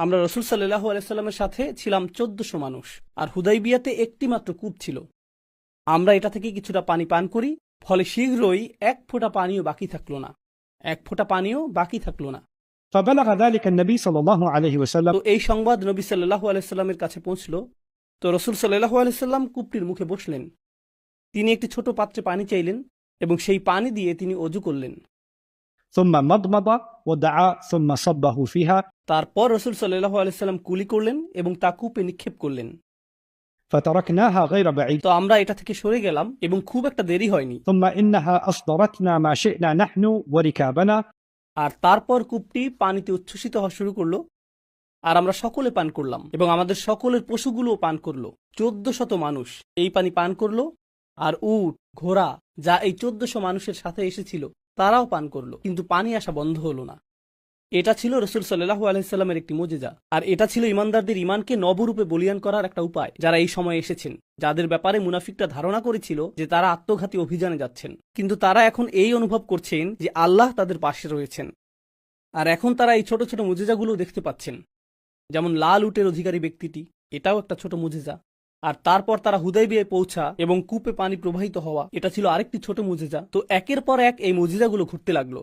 আমরা রসুল সাল্লাল্লাহু আলাইহি সাল্লামের সাথে ছিলাম 1400 মানুষ, আর হুদাইবিয়াতে একটি মাত্র কূপ ছিল। আমরা এটা থেকে কিছুটা পানি পান করি, ফলে শীঘ্রই এক ফোঁটা পানিও বাকি থাকলো না, এক ফোঁটা পানিও বাকি থাকলো না। فبلغ ذلك النبي صلى الله عليه وسلم তো এই সংবাদ নবী সাল্লাল্লাহু আলাইহি সাল্লামের কাছে পৌঁছলো। তো রসুল সাল্লাল্লাহু আলাইহি সাল্লাম কূপটির মুখে বসলেন। তিনি একটি ছোট পাত্রে পানি চাইলেন এবং সেই পানি দিয়ে তিনি অজু করলেন। ثم مضمض ودعا ثم صبه فيها তারপর রসুল সাল্লাল্লাহু আলাইহি সাল্লাম কুলি করলেন এবং তা কূপে নিক্ষেপ করলেন। فتركناها غير بعيد তো আমরা এটা থেকে সরে গেলাম এবং খুব একটা দেরি হয়নি। ثم إنها أصدرتنا ما شئنا نحن وركابنا আর তারপর কূপটি পানিতে উচ্ছ্বসিত হওয়া শুরু করলো, আর আমরা সকলে পান করলাম এবং আমাদের সকলের পশুগুলোও পান করলো। 1400 মানুষ এই পানি পান করলো, আর উট, ঘোড়া যা এই 1400 মানুষের সাথে এসেছিল তারাও পান করলো, কিন্তু পানি আসা বন্ধ হলো না। এটা ছিল রসুল সাল্লাল্লাহু আলাইহি সাল্লামের একটি মুজিজা, আর এটা ছিল ইমানদারদের ইমানকে নবরূপে বলিয়ান করার একটা উপায়। যারা এই সময়ে এসেছেন, যাদের ব্যাপারে মুনাফিকরা ধারণা করেছিল যে তারা আত্মঘাতী অভিযানে যাচ্ছেন, কিন্তু তারা এখন এই অনুভব করছেন যে আল্লাহ তাদের পাশে রয়েছেন। আর এখন তারা এই ছোট ছোট মুজিজাগুলো দেখতে পাচ্ছেন, যেমন লাল উটের অধিকারী ব্যক্তিটি, এটাও একটা ছোট মুজিজা। আর তারপর তারা হুদাইবিয়ায় পৌঁছা এবং কূপে পানি প্রবাহিত হওয়া, এটা ছিল আরেকটি ছোট মুজিজা। তো একের পর এক এই মুজিজাগুলো ঘটতে লাগলো।